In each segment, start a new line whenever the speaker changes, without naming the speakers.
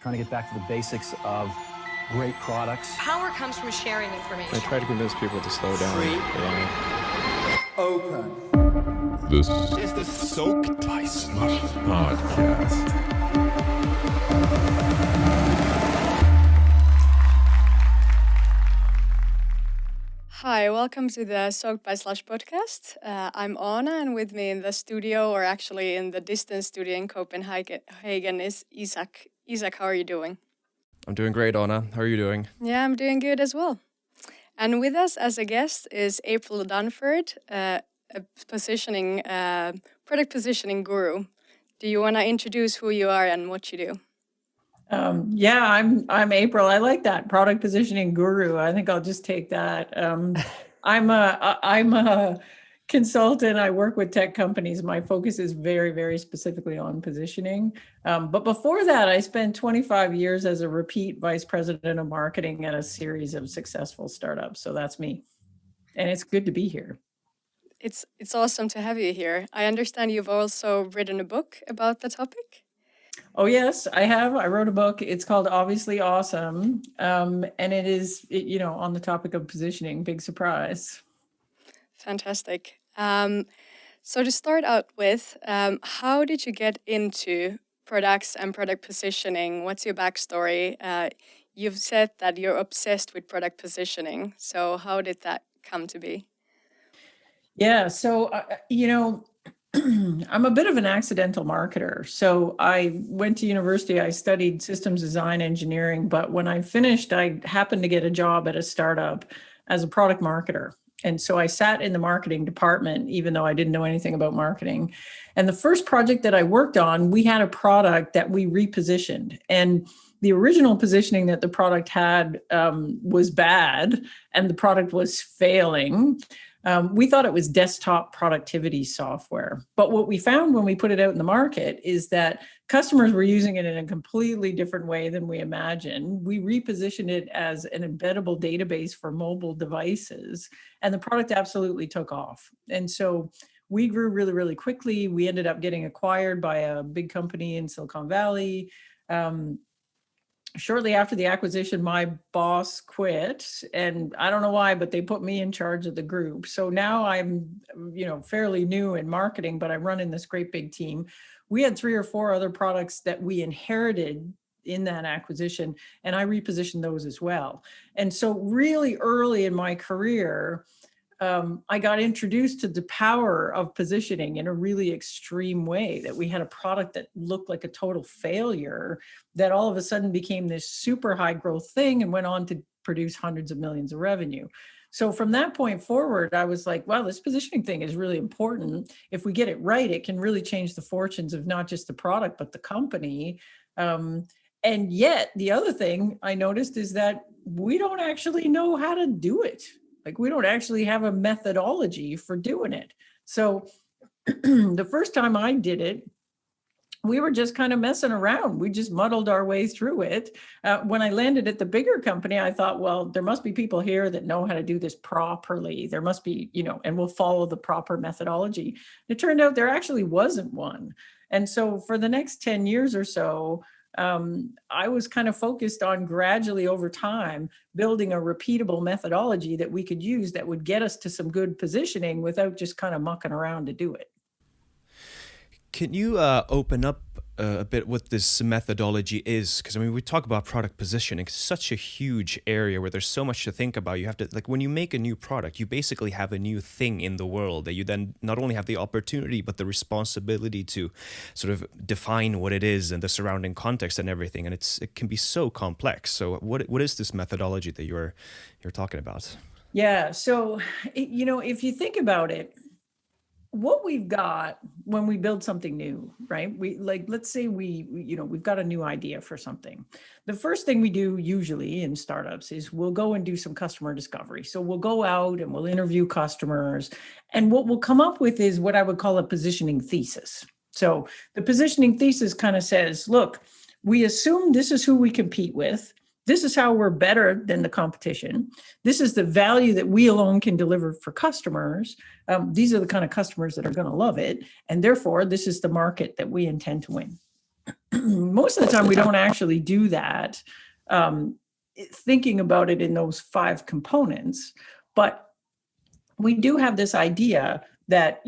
trying to get back to the basics of great products.
Power comes from sharing information.
I try to convince people to slow down.
Open.
This is the Soaked by Slush podcast.
Hi, welcome to the Soaked by Slush podcast. I'm Anna, and with me in the studio, or actually in the distance studio in Copenhagen, is Isak. Isak, how are you doing?
I'm doing great, Anna. How are you doing?
Yeah, I'm doing good as well. And with us as a guest is April Dunford, a product positioning guru. Do you want to introduce who you are and what you do?
I'm April. I like that, product positioning guru. I think I'll just take that. I'm a consultant. I work with tech companies. My focus is very, very specifically on positioning. But before that, I spent 25 years as a repeat vice president of marketing at a series of successful startups. So that's me. And it's good to be here.
It's awesome to have you here. I understand you've also written a book about the topic.
Oh, yes, I have. I wrote a book. It's called Obviously Awesome. And it is, on the topic of positioning. Big surprise.
Fantastic. So to start out with, how did you get into products and product positioning? What's your backstory? You've said that you're obsessed with product positioning. So how did that come to be?
Yeah, so, I'm a bit of an accidental marketer. So I went to university, I studied systems design engineering, but when I finished, I happened to get a job at a startup as a product marketer. And so I sat in the marketing department, even though I didn't know anything about marketing. And the first project that I worked on, we had a product that we repositioned. And the original positioning that the product had was bad, and the product was failing. We thought it was desktop productivity software. But what we found when we put it out in the market is that customers were using it in a completely different way than we imagined. We repositioned it as an embeddable database for mobile devices, and the product absolutely took off. And so we grew really, really quickly. We ended up getting acquired by a big company in Silicon Valley. Shortly after the acquisition, my boss quit, and I don't know why, but they put me in charge of the group. So now I'm, fairly new in marketing, but I'm running this great big team. We had 3 or 4 other products that we inherited in that acquisition, and I repositioned those as well. And so really early in my career, I got introduced to the power of positioning in a really extreme way, that we had a product that looked like a total failure that all of a sudden became this super high growth thing and went on to produce hundreds of millions of revenue. So from that point forward, I was like, wow, this positioning thing is really important. If we get it right, it can really change the fortunes of not just the product, but the company. And yet the other thing I noticed is that we don't actually know how to do it. Like, we don't actually have a methodology for doing it. So the first time I did it, we were just kind of messing around. We just muddled our way through it. When I landed at the bigger company, I thought, well, there must be people here that know how to do this properly. There must be, and we'll follow the proper methodology. It turned out there actually wasn't one. And so for the next 10 years or so, I was kind of focused on gradually over time building a repeatable methodology that we could use that would get us to some good positioning without just kind of mucking around to do it.
Can you open up a bit what this methodology is? Because we talk about product positioning. It's such a huge area where there's so much to think about. You have to, when you make a new product, you basically have a new thing in the world that you then not only have the opportunity, but the responsibility to sort of define what it is and the surrounding context and everything. And it can be so complex. So what is this methodology that you're talking about?
Yeah. So, if you think about it, what we've got when we build something new, right? Let's say we've got a new idea for something. The first thing we do usually in startups is we'll go and do some customer discovery. So we'll go out and we'll interview customers, and what we'll come up with is what I would call a positioning thesis. So the positioning thesis kind of says, look, we assume this is who we compete with. This is how we're better than the competition. This is the value that we alone can deliver for customers. These are the kind of customers that are going to love it. And therefore, this is the market that we intend to win. most of the time we don't actually do that, thinking about it in those 5 components. But we do have this idea that,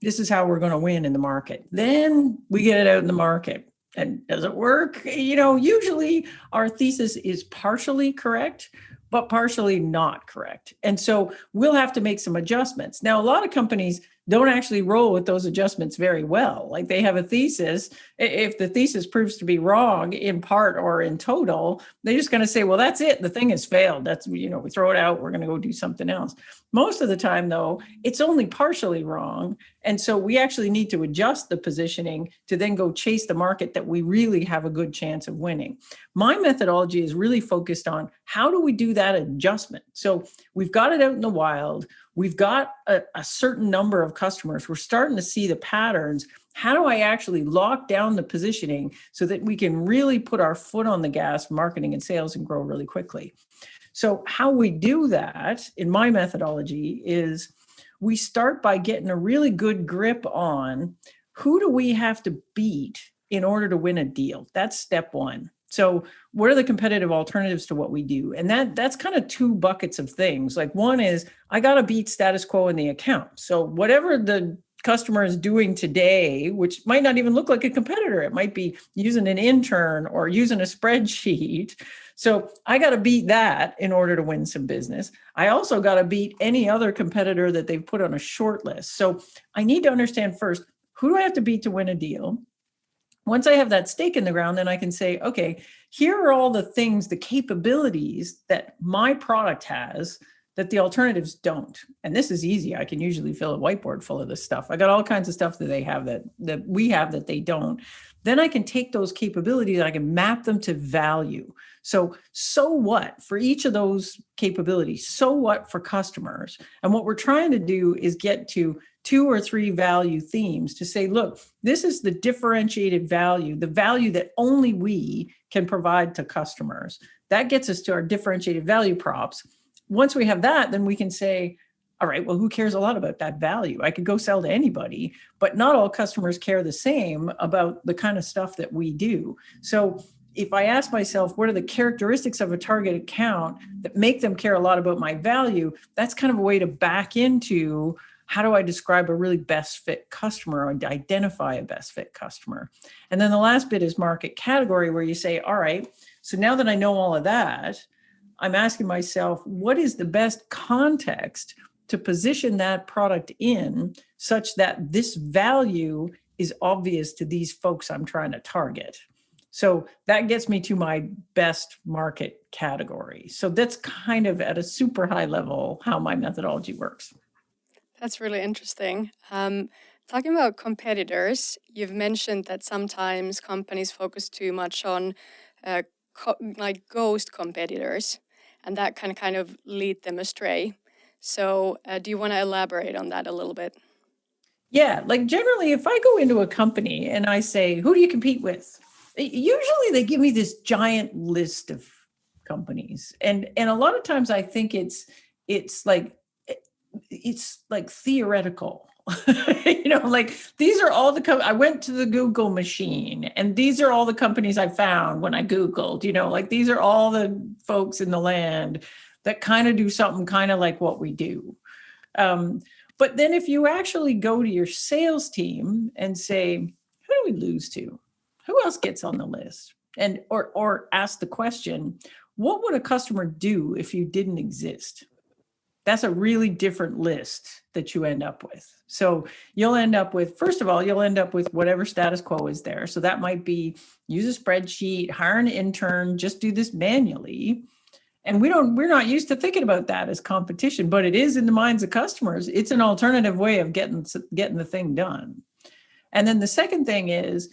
this is how we're going to win in the market. Then we get it out in the market. And does it work? Usually our thesis is partially correct, but partially not correct. And so we'll have to make some adjustments. Now, a lot of companies don't actually roll with those adjustments very well. Like they have a thesis. If the thesis proves to be wrong in part or in total, they're just going to say, well, that's it. The thing has failed. That's, we throw it out. We're going to go do something else. Most of the time, though, it's only partially wrong. And so we actually need to adjust the positioning to then go chase the market that we really have a good chance of winning. My methodology is really focused on how do we do that adjustment? So we've got it out in the wild. We've got a certain number of customers. We're starting to see the patterns. How do I actually lock down the positioning so that we can really put our foot on the gas, marketing and sales, and grow really quickly? So how we do that in my methodology is we start by getting a really good grip on who do we have to beat in order to win a deal. That's step 1. So what are the competitive alternatives to what we do? And that's kind of 2 buckets of things. Like one is I got to beat status quo in the account. So whatever the customer is doing today, which might not even look like a competitor, it might be using an intern or using a spreadsheet. So I got to beat that in order to win some business. I also got to beat any other competitor that they've put on a short list. So I need to understand first, who do I have to beat to win a deal? Once I have that stake in the ground, then I can say, okay, here are all the things, the capabilities that my product has that the alternatives don't. And this is easy. I can usually fill a whiteboard full of this stuff. I got all kinds of stuff that they have that we have that they don't. Then I can take those capabilities, I can map them to value. So what for each of those capabilities? So what for customers? And what we're trying to do is get to 2 or 3 value themes to say, look, this is the differentiated value, the value that only we can provide to customers. That gets us to our differentiated value props. Once we have that, then we can say, all right, well, who cares a lot about that value? I could go sell to anybody, but not all customers care the same about the kind of stuff that we do. So if I ask myself, what are the characteristics of a target account that make them care a lot about my value? That's kind of a way to back into how do I describe a really best fit customer or identify a best fit customer? And then the last bit is market category, where you say, all right, so now that I know all of that, I'm asking myself, what is the best context to position that product in such that this value is obvious to these folks I'm trying to target? So that gets me to my best market category. So that's kind of at a super high level how my methodology works.
That's really interesting. Talking about competitors, you've mentioned that sometimes companies focus too much on like ghost competitors, and that can kind of lead them astray. So do you want to elaborate on that a little bit?
Yeah, like generally, if I go into a company and I say, who do you compete with? Usually they give me this giant list of companies. And a lot of times I think it's like theoretical. Like these are all I went to the Google machine and these are all the companies I found when I Googled, like these are all the folks in the land that kind of do something kind of like what we do. But then if you actually go to your sales team and say, who do we lose to? Who else gets on the list? And or ask the question, what would a customer do if you didn't exist? That's a really different list that you end up with. So you'll end up with, first of all, you'll end up with whatever status quo is there. So that might be use a spreadsheet, hire an intern, just do this manually. And we're not used to thinking about that as competition, but it is in the minds of customers. It's an alternative way of getting the thing done. And then the second thing is,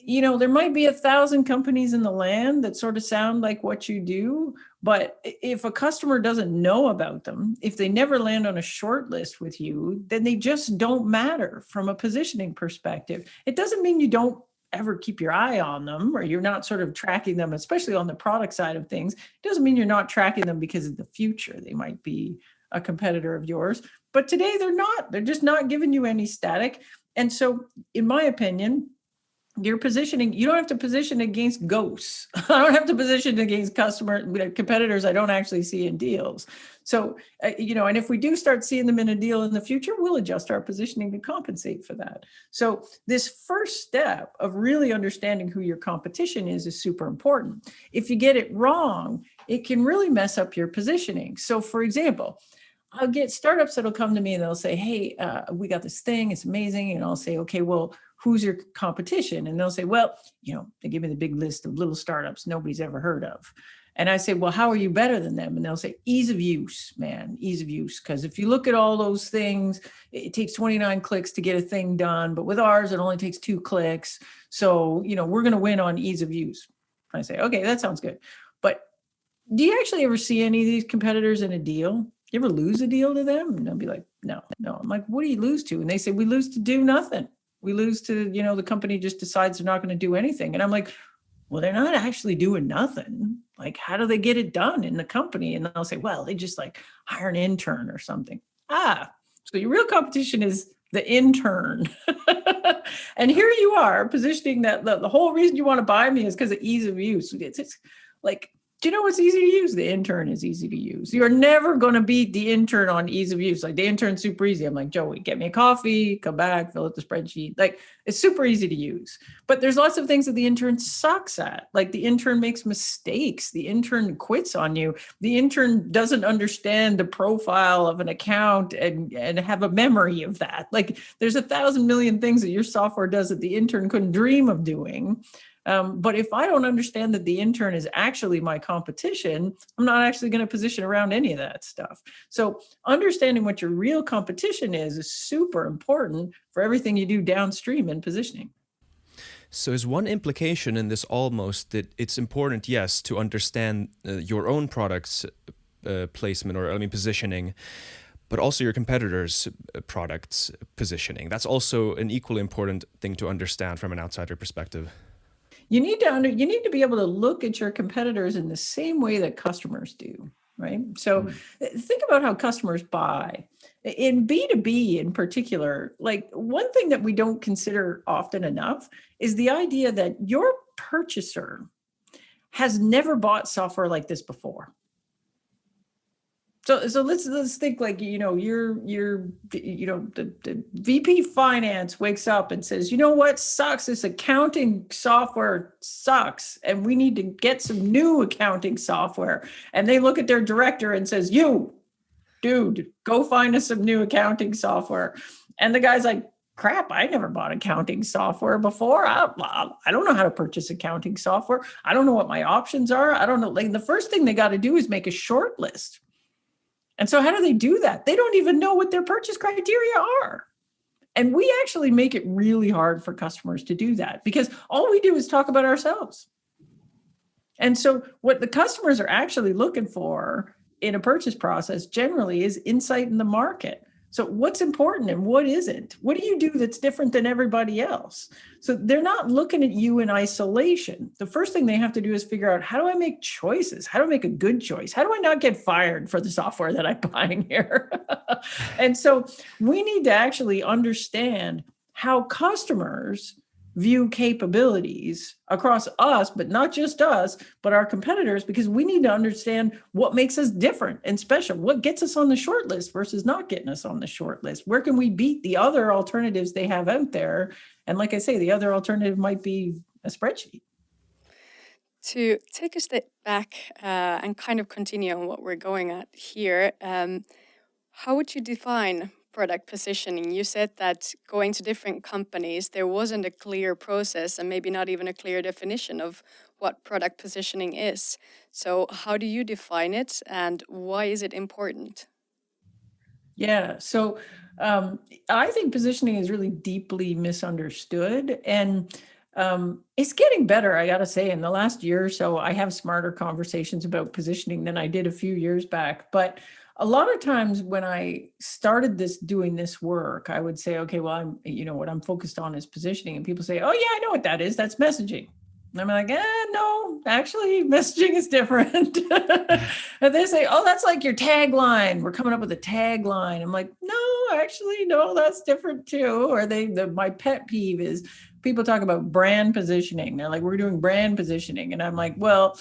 there might be 1,000 companies in the land that sort of sound like what you do, but if a customer doesn't know about them, if they never land on a short list with you, then they just don't matter from a positioning perspective. It doesn't mean you don't ever keep your eye on them or you're not sort of tracking them, especially on the product side of things. It doesn't mean you're not tracking them because in the future they might be a competitor of yours, but today they're not. They're just not giving you any static. And so in my opinion, You're positioning, you don't have to position against ghosts. I don't have to position against competitors I don't actually see in deals. So, and if we do start seeing them in a deal in the future, we'll adjust our positioning to compensate for that. So this first step of really understanding who your competition is super important. If you get it wrong, it can really mess up your positioning. So for example, I'll get startups that'll come to me and they'll say, hey, we got this thing, it's amazing. And I'll say, okay, well, who's your competition? And they'll say, well, they give me the big list of little startups nobody's ever heard of. And I say, well, how are you better than them? And they'll say, ease of use, man, ease of use. Because if you look at all those things, it takes 29 clicks to get a thing done. But with ours, it only takes 2 clicks. So, we're going to win on ease of use. I say, okay, that sounds good. But do you actually ever see any of these competitors in a deal? You ever lose a deal to them? And they'll be like, no. I'm like, what do you lose to? And they say, we lose to do nothing. We lose to, the company just decides they're not going to do anything. And I'm like, well, they're not actually doing nothing. Like, how do they get it done in the company? And they'll say, well, they just like hire an intern or something. So your real competition is the intern. And here you are positioning that the whole reason you want to buy me is because of ease of use. It's like, do you know what's easy to use? The intern is easy to use. You're never going to beat the intern on ease of use. Like the intern's super easy. I'm like, Joey, get me a coffee, come back, fill out the spreadsheet. Like it's super easy to use. But there's lots of things that the intern sucks at. Like the intern makes mistakes. The intern quits on you. The intern doesn't understand the profile of an account and have a memory of that. Like there's 1,000 million things that your software does that the intern couldn't dream of doing. But if I don't understand that the intern is actually my competition, I'm not actually going to position around any of that stuff. So understanding what your real competition is super important for everything you do downstream in positioning.
So is one implication in this almost that it's important, yes, to understand your own product's placement or positioning, but also your competitors' products positioning. That's also an equally important thing to understand from an outsider perspective.
You need to be able to look at your competitors in the same way that customers do, right? So think about how customers buy. In B2B in particular, like one thing that we don't consider often enough is the idea that your purchaser has never bought software like this before. So let's think like, the VP finance wakes up and says, you know what sucks? This accounting software sucks. And we need to get some new accounting software. And they look at their director and says, you, dude, go find us some new accounting software. And the guy's like, crap, I never bought accounting software before. I don't know how to purchase accounting software. I don't know what my options are. I don't know. Like the first thing they got to do is make a short list. And so how do they do that? They don't even know what their purchase criteria are. And we actually make it really hard for customers to do that because all we do is talk about ourselves. And so what the customers are actually looking for in a purchase process generally is insight in the market. So what's important and what isn't? What do you do that's different than everybody else? So they're not looking at you in isolation. The first thing they have to do is figure out, how do I make choices? How do I make a good choice? How do I not get fired for the software that I'm buying here? And so we need to actually understand how customers view capabilities across us, but not just us, but our competitors, because we need to understand what makes us different and special, what gets us on the short list versus not getting us on the short list. Where can we beat the other alternatives they have out there? And like I say, the other alternative might be a spreadsheet.
To take a step back and kind of continue on what we're going at here, how would you define product positioning? You said that going to different companies, there wasn't a clear process and maybe not even a clear definition of what product positioning is. So how do you define it and why is it important?
Yeah, so I think positioning is really deeply misunderstood, and it's getting better, I got to say. In the last year or so, I have smarter conversations about positioning than I did a few years back. But a lot of times when I started doing this work, I would say, okay, well, what I'm focused on is positioning. And people say, oh yeah, I know what that is. That's messaging. And I'm like, no, actually messaging is different. And they say, oh, that's like your tagline. We're coming up with a tagline. I'm like, no, actually, no, that's different too. Or my pet peeve is people talk about brand positioning. They're like, we're doing brand positioning. And I'm like, well,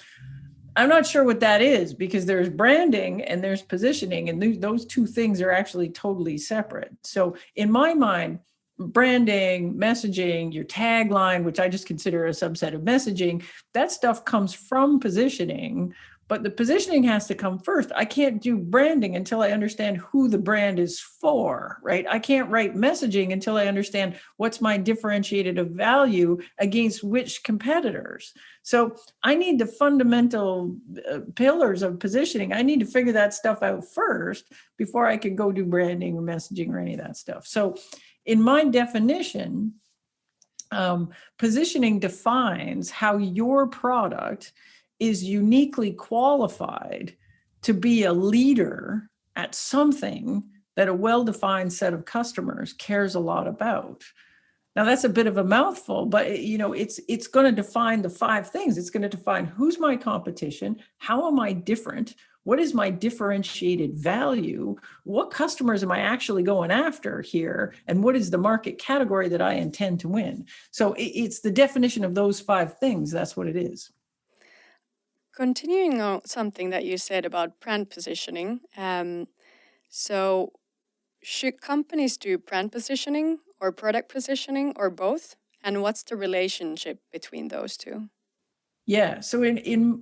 I'm not sure what that is, because there's branding and there's positioning, and those two things are actually totally separate. So in my mind, branding, messaging, your tagline, which I just consider a subset of messaging, that stuff comes from positioning, but the positioning has to come first. I can't do branding until I understand who the brand is for, right? I can't write messaging until I understand what's my differentiated of value against which competitors. So I need the fundamental pillars of positioning. I need to figure that stuff out first before I can go do branding or messaging or any of that stuff. So in my definition, positioning defines how your product is uniquely qualified to be a leader at something that a well-defined set of customers cares a lot about. Now that's a bit of a mouthful, but it's going to define the 5 things. It's going to define who's my competition, how am I different, what is my differentiated value, what customers am I actually going after here, and what is the market category that I intend to win. So it's the definition of those 5 things. That's what it is.
Continuing on something that you said about brand positioning, so should companies do brand positioning or product positioning or both? And what's the relationship between those two?
Yeah, so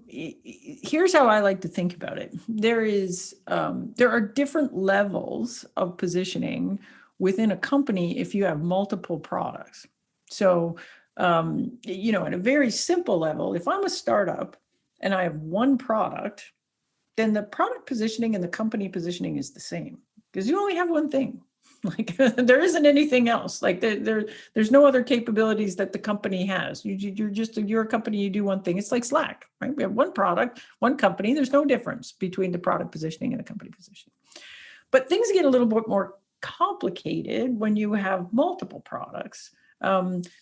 here's how I like to think about it. There are different levels of positioning within a company if you have multiple products. So, at a very simple level, if I'm a startup and I have one product, then the product positioning and the company positioning is the same, because you only have one thing. Like there isn't anything else. Like there's no other capabilities that the company has. You're a company, you do one thing. It's like Slack, right? We have one product, one company. There's no difference between the product positioning and the company positioning. But things get a little bit more complicated when you have multiple products.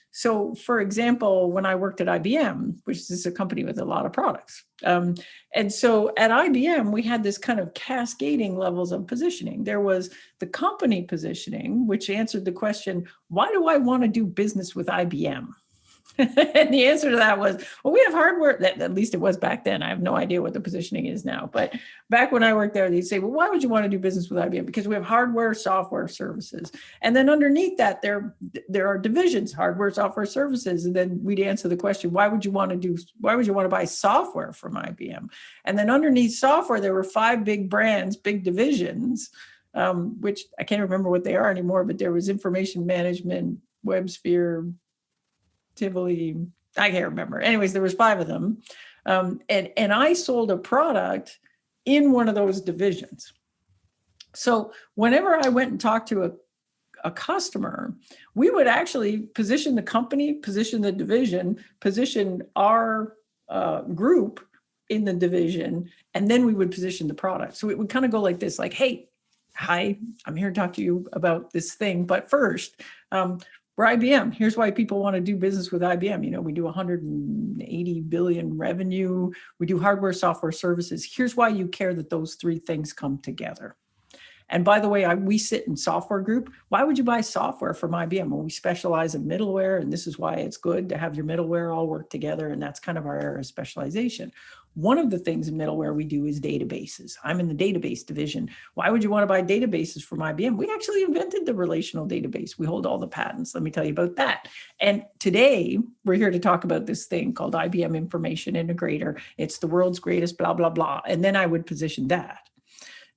So for example, when I worked at IBM, which is a company with a lot of products. And so at IBM, we had this kind of cascading levels of positioning. There was the company positioning, which answered the question, why do I want to do business with IBM? And the answer to that was, well, we have hardware, at least it was back then. I have no idea what the positioning is now. But back when I worked there, they'd say, well, why would you want to do business with IBM? Because we have hardware, software, services. And then underneath that, there are divisions, hardware, software, services. And then we'd answer the question, why would you want to buy software from IBM? And then underneath software, there were 5 big brands, big divisions, which I can't remember what they are anymore, but there was information management, WebSphere, Tivoli, I can't remember. Anyways, there was 5 of them. And I sold a product in one of those divisions. So whenever I went and talked to a customer, we would actually position the company, position the division, position our group in the division, and then we would position the product. So it would kind of go like this, like, hey, hi, I'm here to talk to you about this thing. But first, we're IBM. Here's why people want to do business with IBM. We do 180 billion revenue. We do hardware, software, services. Here's why you care that those 3 things come together. And by the way, we sit in software group. Why would you buy software from IBM? Well, we specialize in middleware, and this is why it's good to have your middleware all work together. And that's kind of our area of specialization. One of the things in middleware we do is databases. I'm in the database division. Why would you want to buy databases from IBM? We actually invented the relational database. We hold all the patents. Let me tell you about that. And today we're here to talk about this thing called IBM Information Integrator. It's the world's greatest blah, blah, blah. And then I would position that.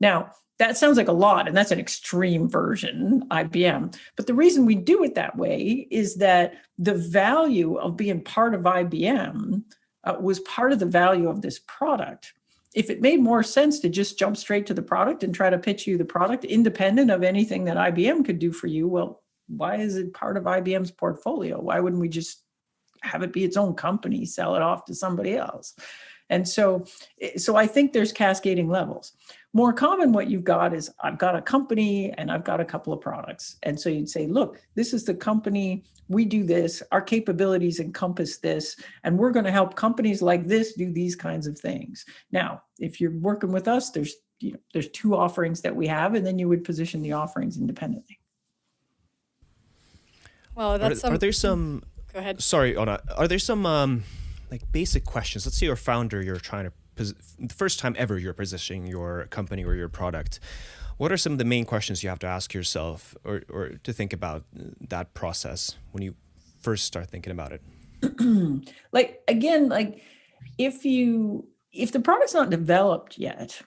Now, that sounds like a lot, and that's an extreme version, IBM. But the reason we do it that way is that the value of being part of IBM was part of the value of this product. If it made more sense to just jump straight to the product and try to pitch you the product independent of anything that IBM could do for you, well, why is it part of IBM's portfolio? Why wouldn't we just have it be its own company, sell it off to somebody else? And so I think there's cascading levels. More common, what you've got is I've got a company and I've got a couple of products. And so you'd say, look, this is the company, we do this, our capabilities encompass this, and we're going to help companies like this do these kinds of things. Now, if you're working with us, there's two offerings that we have, and then you would position the offerings independently.
Well, that's
Are there some?
Go ahead.
Sorry, Anna. Are there some like basic questions? Let's say you're a founder, you're trying to the first time ever you're positioning your company or your product. What are some of the main questions you have to ask yourself, or to think about that process when you first start thinking about it?
Like, again, like if the product's not developed yet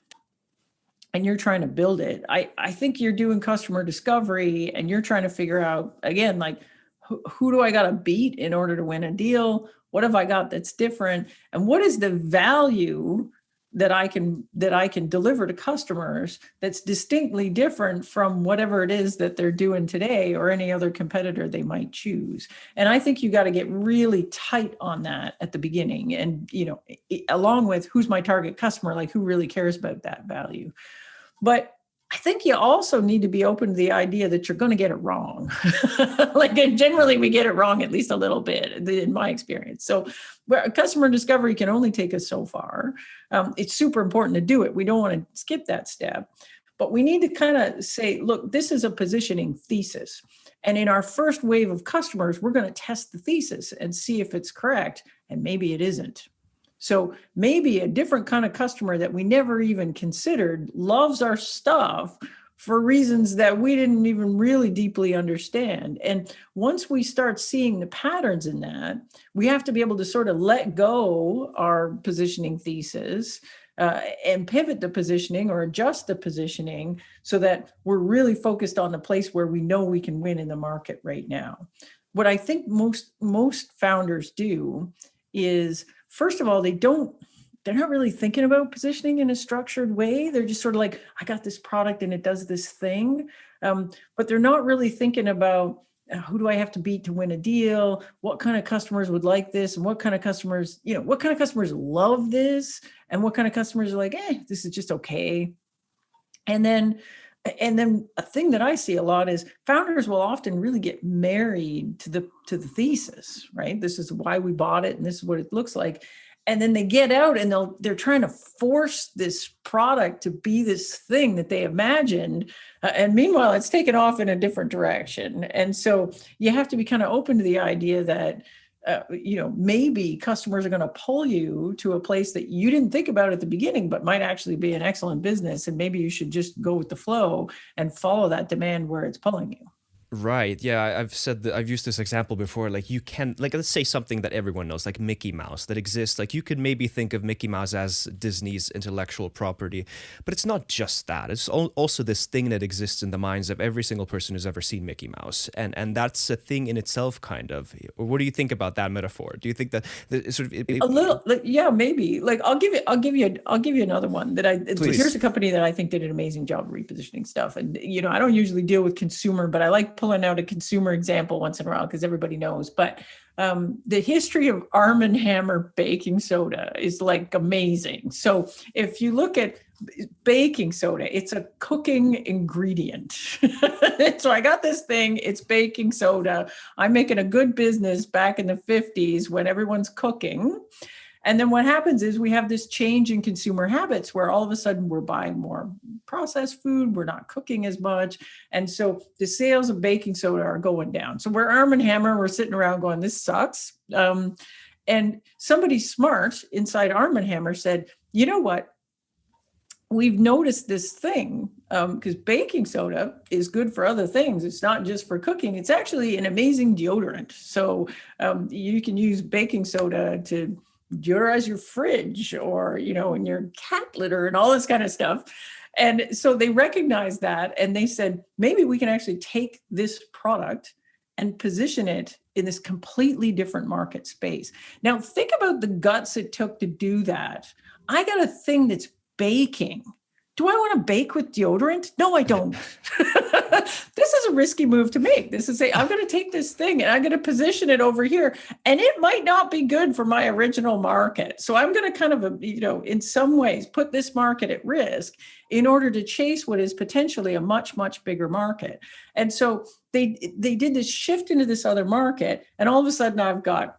and you're trying to build it, I think you're doing customer discovery and you're trying to figure out, again, like who do I got to beat in order to win a deal? What have I got that's different? And what is the value that I can deliver to customers that's distinctly different from whatever it is that they're doing today or any other competitor they might choose? And I think you got to get really tight on that at the beginning. And, along with who's my target customer, like who really cares about that value. But I think you also need to be open to the idea that you're going to get it wrong. Like generally we get it wrong at least a little bit in my experience. So where customer discovery can only take us so far. It's super important to do it. We don't want to skip that step, but we need to kind of say, look, this is a positioning thesis. And in our first wave of customers, we're going to test the thesis and see if it's correct. And maybe it isn't. So maybe a different kind of customer that we never even considered loves our stuff for reasons that we didn't even really deeply understand. And once we start seeing the patterns in that, we have to be able to sort of let go our positioning thesis and pivot the positioning or adjust the positioning so that we're really focused on the place where we know we can win in the market right now. What I think most founders do is, first of all, they're not really thinking about positioning in a structured way. They're just sort of like, I got this product and it does this thing. But they're not really thinking about who do I have to beat to win a deal? What kind of customers would like this? And what kind of customers love this? And what kind of customers are like, this is just okay. And then a thing that I see a lot is founders will often really get married to the thesis, right? This is why we bought it and this is what it looks like. And then they get out and they're trying to force this product to be this thing that they imagined. And meanwhile, it's taken off in a different direction. And so you have to be kind of open to the idea that maybe customers are going to pull you to a place that you didn't think about at the beginning, but might actually be an excellent business. And maybe you should just go with the flow and follow that demand where it's pulling you.
Right. Yeah, I've used this example before. Like you can, like let's say something that everyone knows, like Mickey Mouse that exists. Like you could maybe think of Mickey Mouse as Disney's intellectual property, but it's not just that. It's also this thing that exists in the minds of every single person who's ever seen Mickey Mouse, and that's a thing in itself, kind of. Or what do you think about that metaphor? Do you think that sort of
a little? Yeah, maybe. Like I'll give you another one that
Please.
Here's a company that I think did an amazing job of repositioning stuff, and I don't usually deal with consumer, but I like pulling out a consumer example once in a while because everybody knows. But the history of Arm & Hammer baking soda is like amazing. So if you look at baking soda, it's a cooking ingredient. So I got this thing, it's baking soda. I'm making a good business back in the 50s when everyone's cooking. And then what happens is we have this change in consumer habits where all of a sudden we're buying more processed food, we're not cooking as much. And so the sales of baking soda are going down. So we're Arm & Hammer, we're sitting around going, this sucks. And somebody smart inside Arm & Hammer said, you know what? We've noticed this thing because baking soda is good for other things. It's not just for cooking. It's actually an amazing deodorant. So you can use baking soda to deodorize your fridge or, in your cat litter and all this kind of stuff. And so they recognized that and they said, maybe we can actually take this product and position it in this completely different market space. Now, think about the guts it took to do that. I got a thing that's baking. Do I want to bake with deodorant? No, I don't. This is a risky move to make. This is I'm going to take this thing and I'm going to position it over here. And it might not be good for my original market. So I'm going to kind of, in some ways put this market at risk in order to chase what is potentially a much, much bigger market. And so they did this shift into this other market. And all of a sudden I've got,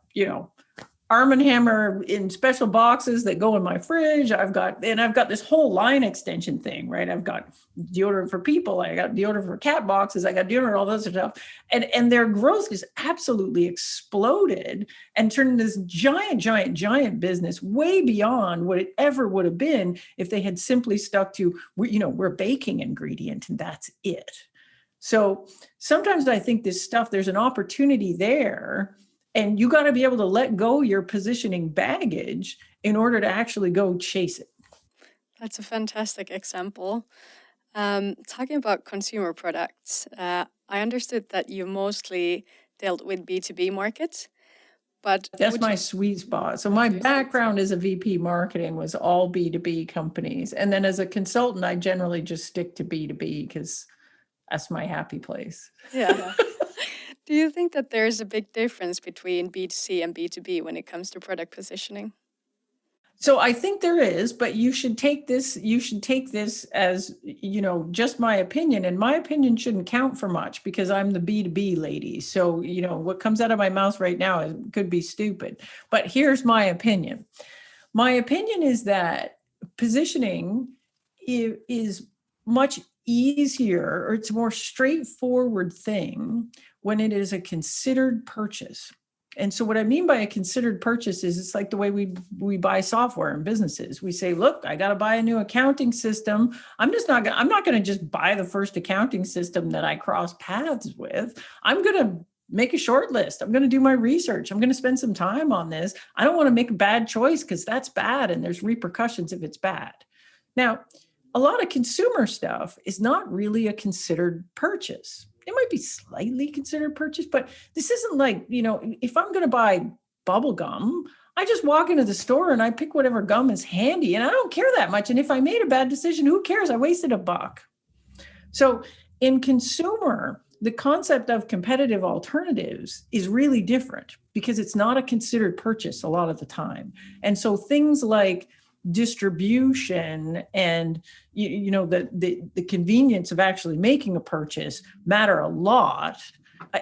Arm & Hammer in special boxes that go in my fridge. I've got this whole line extension thing, right? I've got deodorant for people. I got deodorant for cat boxes. I got deodorant, all those stuff. And their growth is absolutely exploded and turned into this giant, giant, giant business way beyond what it ever would have been if they had simply stuck to, we're a baking ingredient and that's it. So sometimes I think this stuff, there's an opportunity there. And you got to be able to let go your positioning baggage in order to actually go chase it.
That's a fantastic example. Talking about consumer products, I understood that you mostly dealt with B2B markets, but
that's my sweet spot. So my background as a VP marketing was all B2B companies. And then as a consultant, I generally just stick to B2B because that's my happy place.
Yeah. Do you think that there's a big difference between B2C and B2B when it comes to product positioning?
So I think there is, but you should take this as, just my opinion, and my opinion shouldn't count for much because I'm the B2B lady. So, what comes out of my mouth right now could be stupid, but here's my opinion. My opinion is that positioning is much easier, or it's a more straightforward thing when it is a considered purchase. And so what I mean by a considered purchase is it's like the way we buy software in businesses. We say, look, I got to buy a new accounting system. I'm not going to just buy the first accounting system that I cross paths with. I'm going to make a short list. I'm going to do my research. I'm going to spend some time on this. I don't want to make a bad choice because that's bad and there's repercussions if it's bad. Now, a lot of consumer stuff is not really a considered purchase. It might be slightly considered purchase, but this isn't like, if I'm going to buy bubble gum, I just walk into the store and I pick whatever gum is handy and I don't care that much. And if I made a bad decision, who cares? I wasted $1. So in consumer, the concept of competitive alternatives is really different because it's not a considered purchase a lot of the time. And so things like distribution and the convenience of actually making a purchase matter a lot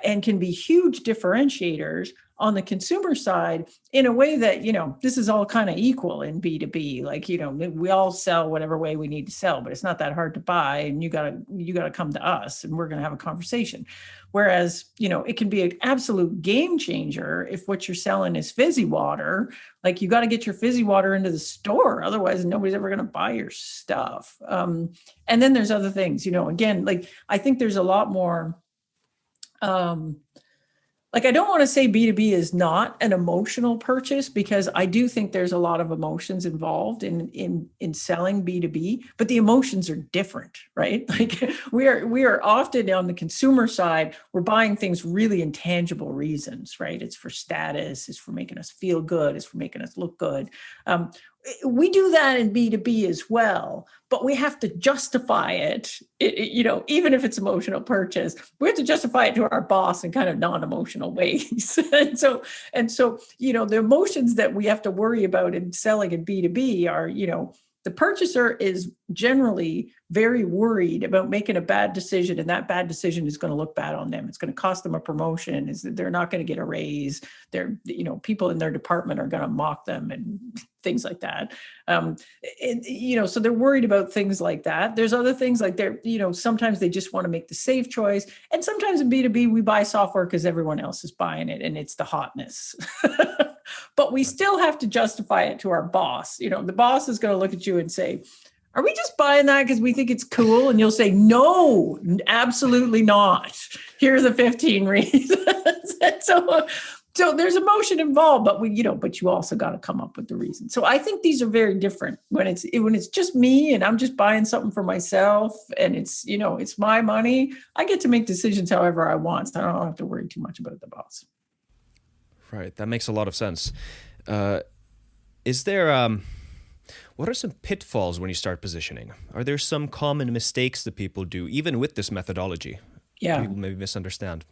and can be huge differentiators on the consumer side in a way that, this is all kind of equal in B2B. Like, we all sell whatever way we need to sell, but it's not that hard to buy. And you gotta come to us and we're going to have a conversation. Whereas, it can be an absolute game changer if what you're selling is fizzy water. Like you got to get your fizzy water into the store. Otherwise, nobody's ever going to buy your stuff. And then there's other things, again, like I think there's a lot more, I don't want to say B2B is not an emotional purchase because I do think there's a lot of emotions involved in selling B2B, but the emotions are different, right? Like we are often on the consumer side, we're buying things really intangible reasons, right? It's for status, it's for making us feel good, it's for making us look good. We do that in B2B as well, but we have to justify it, even if it's emotional purchase, we have to justify it to our boss in kind of non-emotional ways. and so, the emotions that we have to worry about in selling in B2B are, the purchaser is generally very worried about making a bad decision, and that bad decision is going to look bad on them. It's going to cost them a promotion. They're not going to get a raise. People in their department are going to mock them and things like that. So they're worried about things like that. There's other things like sometimes they just want to make the safe choice. And sometimes in B2B, we buy software because everyone else is buying it and it's the hotness. But we still have to justify it to our boss. The boss is going to look at you and say, are we just buying that because we think it's cool? And you'll say, no, absolutely not. Here are the 15 reasons. So there's emotion involved, but but you also got to come up with the reason. So I think these are very different when it's just me and I'm just buying something for myself and it's my money. I get to make decisions however I want. So I don't have to worry too much about the boss.
Right. That makes a lot of sense. Is there, What are some pitfalls when you start positioning? Are there some common mistakes that people do, even with this methodology?
Yeah.
People maybe misunderstand.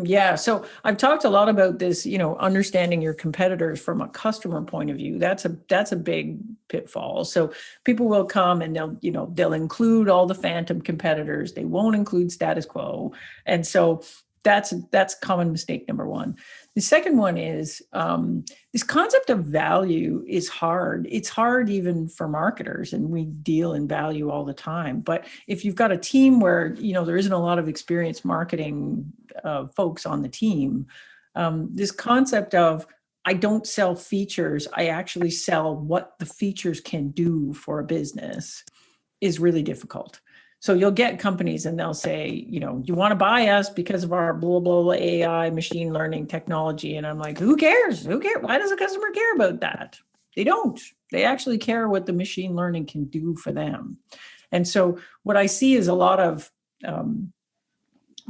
Yeah. So I've talked a lot about this, understanding your competitors from a customer point of view. That's a big pitfall. So people will come and they'll include all the phantom competitors. They won't include status quo. And so that's common mistake number one. The second one is this concept of value is hard. It's hard even for marketers, and we deal in value all the time. But if you've got a team where there isn't a lot of experienced marketing folks on the team, this concept of I don't sell features, I actually sell what the features can do for a business is really difficult. So you'll get companies and they'll say, you want to buy us because of our blah, blah, blah, AI, machine learning technology. And I'm like, who cares? Who cares? Why does a customer care about that? They don't. They actually care what the machine learning can do for them. And so what I see is a lot of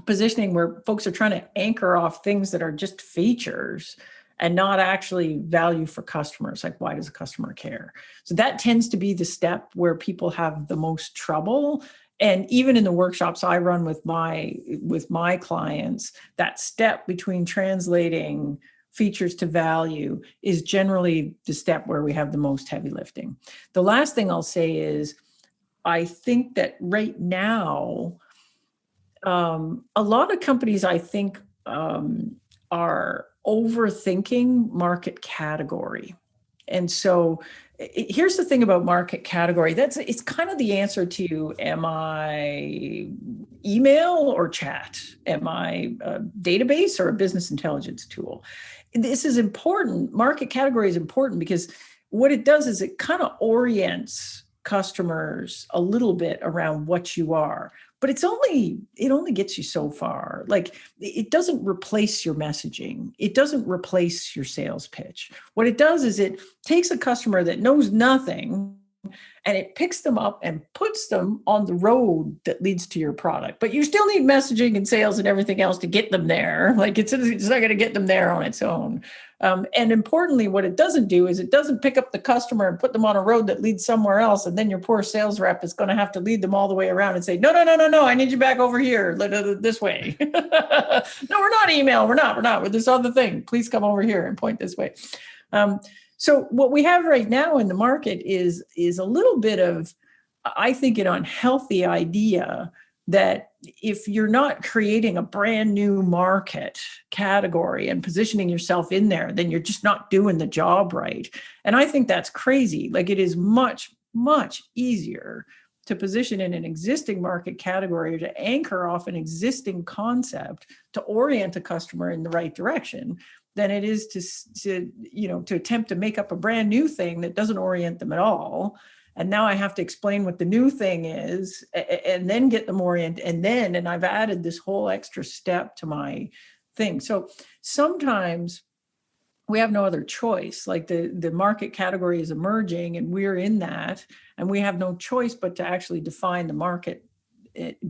positioning where folks are trying to anchor off things that are just features and not actually value for customers. Like, why does a customer care? So that tends to be the step where people have the most trouble. And even in the workshops I run with my clients, that step between translating features to value is generally the step where we have the most heavy lifting. The last thing I'll say is, I think that right now, a lot of companies, I think, are overthinking market category. And so here's the thing about market category. It's kind of the answer to, am I email or chat? Am I a database or a business intelligence tool? This is important. Market category is important because what it does is it kind of orients customers a little bit around what you are. But it only gets you so far. Like, it doesn't replace your messaging. It doesn't replace your sales pitch. What it does is it takes a customer that knows nothing and it picks them up and puts them on the road that leads to your product. But you still need messaging and sales and everything else to get them there. Like, it's not going to get them there on its own. And importantly, what it doesn't do is it doesn't pick up the customer and put them on a road that leads somewhere else. And then your poor sales rep is going to have to lead them all the way around and say, no, I need you back over here, this way. No, we're not email. We're not. We're this other thing. Please come over here and point this way. So what we have right now in the market is a little bit of, I think, an unhealthy idea that if you're not creating a brand new market category and positioning yourself in there, then you're just not doing the job right. And I think that's crazy. Like, it is much, much easier to position in an existing market category or to anchor off an existing concept to orient a customer in the right direction than it is to attempt to make up a brand new thing that doesn't orient them at all. And now I have to explain what the new thing is and then get them oriented. And I've added this whole extra step to my thing. So sometimes we have no other choice. Like, the market category is emerging and we're in that, and we have no choice but to actually define the market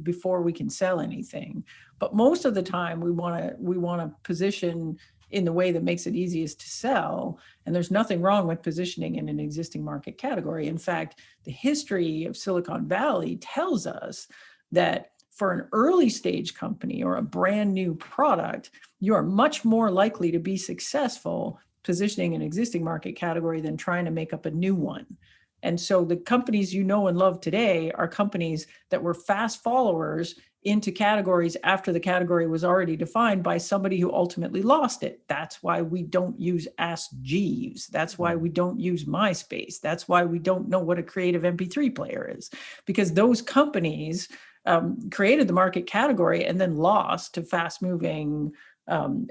before we can sell anything. But most of the time we want to position in the way that makes it easiest to sell. And there's nothing wrong with positioning in an existing market category. In fact, the history of Silicon Valley tells us that for an early stage company or a brand new product, you are much more likely to be successful positioning an existing market category than trying to make up a new one. And so the companies you know and love today are companies that were fast followers into categories after the category was already defined by somebody who ultimately lost it. That's why we don't use Ask Jeeves. That's why we don't use MySpace. That's why we don't know what a creative MP3 player is, because those companies created the market category and then lost to fast-moving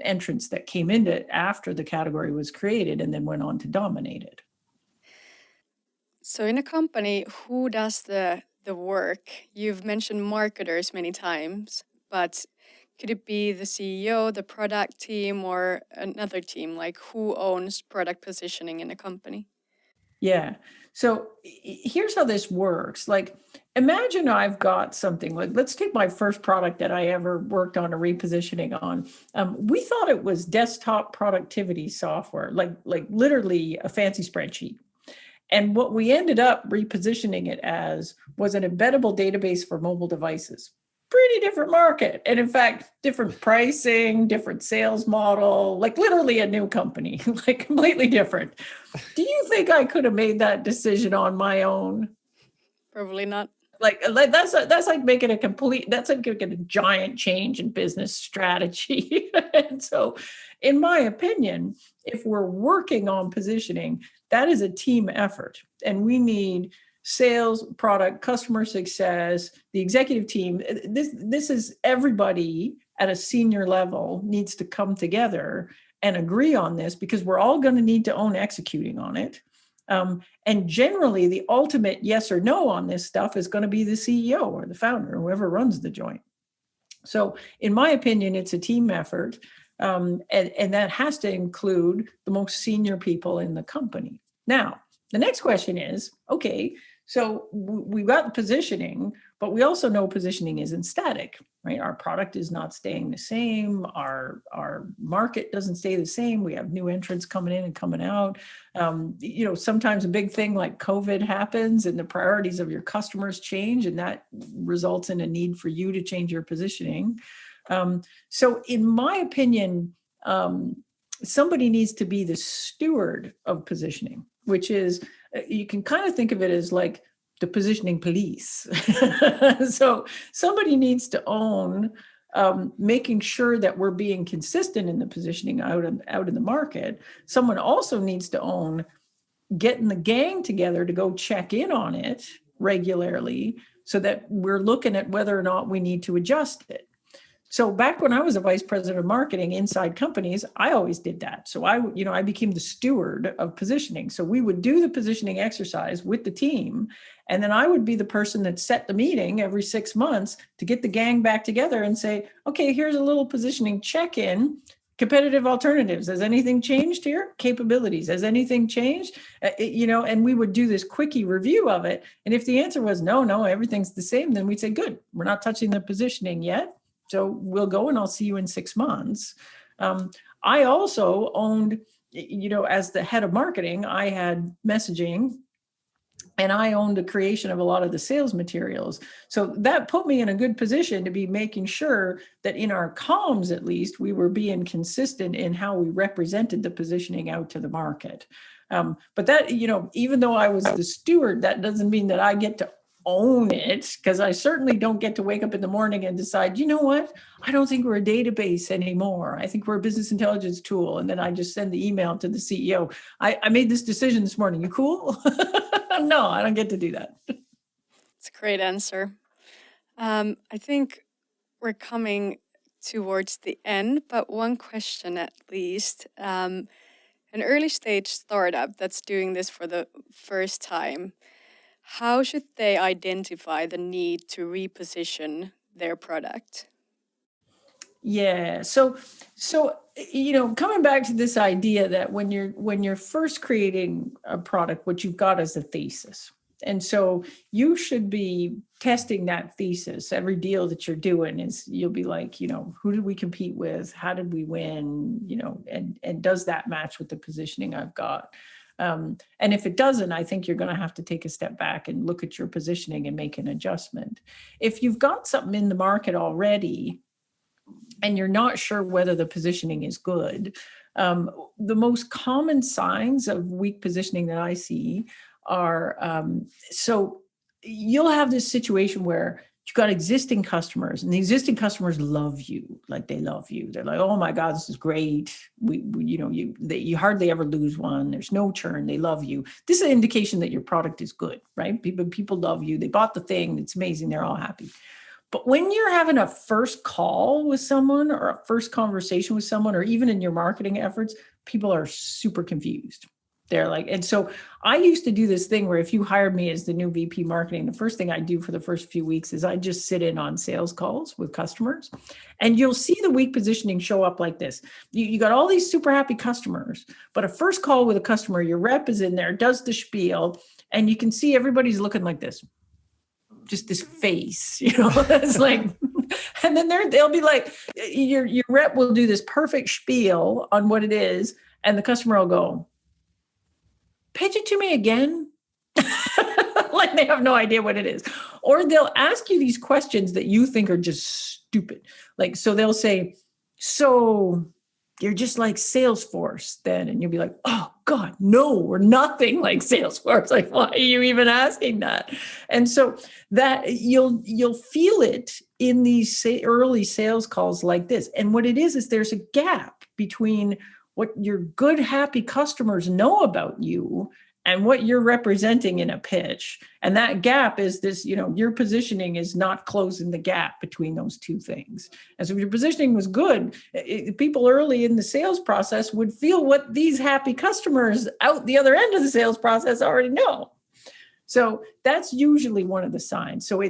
entrants that came into it after the category was created and then went on to dominate it.
So in a company, who does the work? You've mentioned marketers many times, but could it be the CEO, the product team, or another team? Like, who owns product positioning in a company?
Yeah. So here's how this works. Like, imagine I've got something like, let's take my first product that I ever worked on a repositioning on. We thought it was desktop productivity software, like literally a fancy spreadsheet. And what we ended up repositioning it as was an embeddable database for mobile devices. Pretty different market. And in fact, different pricing, different sales model, like literally a new company, like completely different. Do you think I could have made that decision on my own?
Probably not.
Like that's like making that's like making a giant change in business strategy. And so, in my opinion, if we're working on positioning, that is a team effort, and we need sales, product, customer success, the executive team. This is everybody at a senior level needs to come together and agree on this, because we're all going to need to own executing on it. And generally, the ultimate yes or no on this stuff is going to be the CEO or the founder, whoever runs the joint. So, in my opinion, it's a team effort, and that has to include the most senior people in the company. Now, the next question is, okay, so we've got the positioning, but we also know positioning isn't static, right? Our product is not staying the same. Our market doesn't stay the same. We have new entrants coming in and coming out. Sometimes a big thing like COVID happens and the priorities of your customers change, and that results in a need for you to change your positioning. So in my opinion, somebody needs to be the steward of positioning, which is, you can kind of think of it as like the positioning police. So somebody needs to own making sure that we're being consistent in the positioning out in the market. Someone also needs to own getting the gang together to go check in on it regularly, so that we're looking at whether or not we need to adjust it. So back when I was a vice president of marketing inside companies, I always did that. So I became the steward of positioning. So we would do the positioning exercise with the team, and then I would be the person that set the meeting every 6 months to get the gang back together and say, okay, here's a little positioning check-in. Competitive alternatives. Has anything changed here? Capabilities. Has anything changed? And we would do this quickie review of it. And if the answer was no, everything's the same, then we'd say, good, we're not touching the positioning yet. So we'll go and I'll see you in 6 months. I also owned, as the head of marketing, I had messaging, and I owned the creation of a lot of the sales materials. So that put me in a good position to be making sure that in our comms, at least, we were being consistent in how we represented the positioning out to the market. But that, even though I was the steward, that doesn't mean that I get to own it, because I certainly don't get to wake up in the morning and decide, you know what, I don't think we're a database anymore. I think we're a business intelligence tool. And then I just send the email to the CEO. I made this decision this morning. You cool? No, I don't get to do that.
It's a great answer. I think we're coming towards the end, but one question at least. An early stage startup that's doing this for the first time, how should they identify the need to reposition their product?
Yeah. So coming back to this idea that when you're first creating a product, what you've got is a thesis. And so you should be testing that thesis. Every deal that you're doing is, you'll be like, who did we compete with? How did we win? And does that match with the positioning I've got? And if it doesn't, I think you're going to have to take a step back and look at your positioning and make an adjustment. If you've got something in the market already and you're not sure whether the positioning is good, the most common signs of weak positioning that I see are, so you'll have this situation where you've got existing customers, and the existing customers love you, like they love you. They're like, oh my God, this is great. You hardly ever lose one. There's no churn. They love you. This is an indication that your product is good, right? People love you. They bought the thing. It's amazing. They're all happy. But when you're having a first call with someone or a first conversation with someone, or even in your marketing efforts, people are super confused. They're like, and so I used to do this thing where if you hired me as the new VP marketing, the first thing I do for the first few weeks is I just sit in on sales calls with customers, and you'll see the weak positioning show up like this. You got all these super happy customers, but a first call with a customer, your rep is in there, does the spiel, and you can see everybody's looking like this, just this face, it's like, and then they'll be like, your rep will do this perfect spiel on what it is, and the customer will go, pitch it to me again. They have no idea what it is. Or they'll ask you these questions that you think are just stupid. Like, so they'll say, so you're just like Salesforce then? And you'll be like, oh God, no, we're nothing like Salesforce. Like, why are you even asking that? And so that you'll feel it in these early sales calls like this. And what it is there's a gap between what your good, happy customers know about you and what you're representing in a pitch. And that gap is this, your positioning is not closing the gap between those two things. And so if your positioning was good, people early in the sales process would feel what these happy customers out the other end of the sales process already know. So that's usually one of the signs. So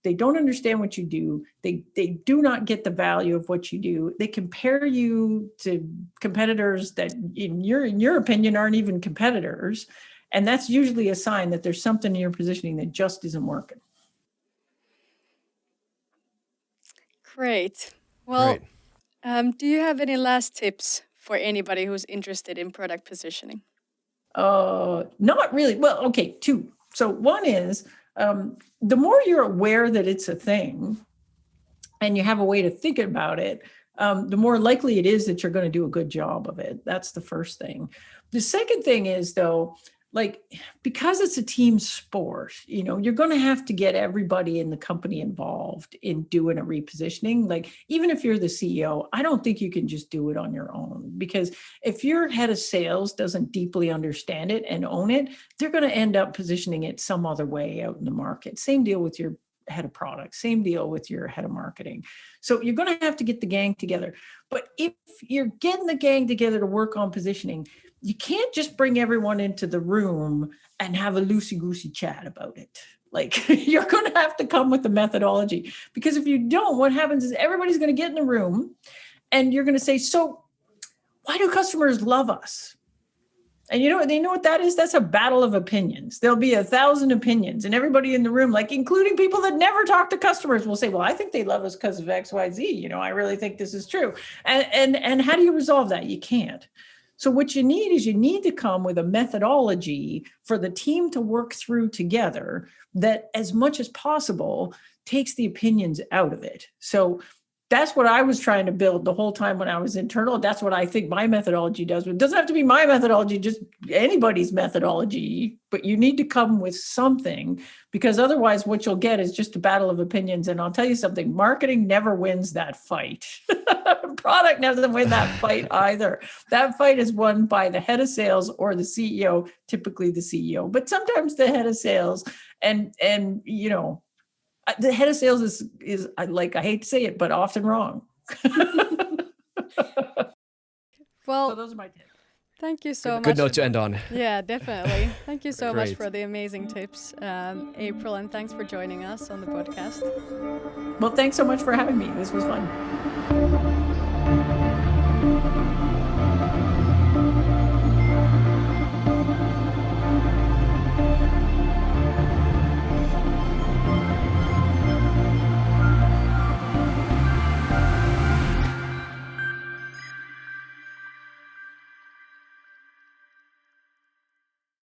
they don't understand what you do. They do not get the value of what you do. They compare you to competitors that in your opinion aren't even competitors. And that's usually a sign that there's something in your positioning that just isn't working.
Great. Well,
Great.
do you have any last tips for anybody who's interested in product positioning?
Not really. Well, okay, two. So one is the more you're aware that it's a thing and you have a way to think about it, the more likely it is that you're going to do a good job of it. That's the first thing. The second thing is, though, like, because it's a team sport, you're going to have to get everybody in the company involved in doing a repositioning. Like, even if you're the CEO, I don't think you can just do it on your own, because if your head of sales doesn't deeply understand it and own it, they're going to end up positioning it some other way out in the market. Same deal with your head of product, same deal with your head of marketing. So you're going to have to get the gang together. But if you're getting the gang together to work on positioning, you can't just bring everyone into the room and have a loosey-goosey chat about it. Like, you're going to have to come with a methodology, because if you don't, what happens is everybody's going to get in the room and you're going to say, so why do customers love us? And they know what that is? That's a battle of opinions. There'll be 1,000 opinions, and everybody in the room, like including people that never talk to customers, will say, well, I think they love us because of X, Y, Z. I really think this is true. And how do you resolve that? You can't. So what you need to come with a methodology for the team to work through together that, as much as possible, takes the opinions out of it. So that's what I was trying to build the whole time when I was internal. That's what I think my methodology does. It doesn't have to be my methodology, just anybody's methodology, but you need to come with something, because otherwise what you'll get is just a battle of opinions. And I'll tell you something, marketing never wins that fight. Product doesn't win that fight either. That fight is won by the head of sales or the CEO, typically the CEO, but sometimes the head of sales. And the head of sales is like, I hate to say it, but often wrong.
Well,
so those are my tips.
Thank you so much.
Good note to end on.
Yeah, definitely. Thank you so much
Great.
for the amazing tips, April, and thanks for joining us on the podcast.
Well, thanks so much for having me. This was fun.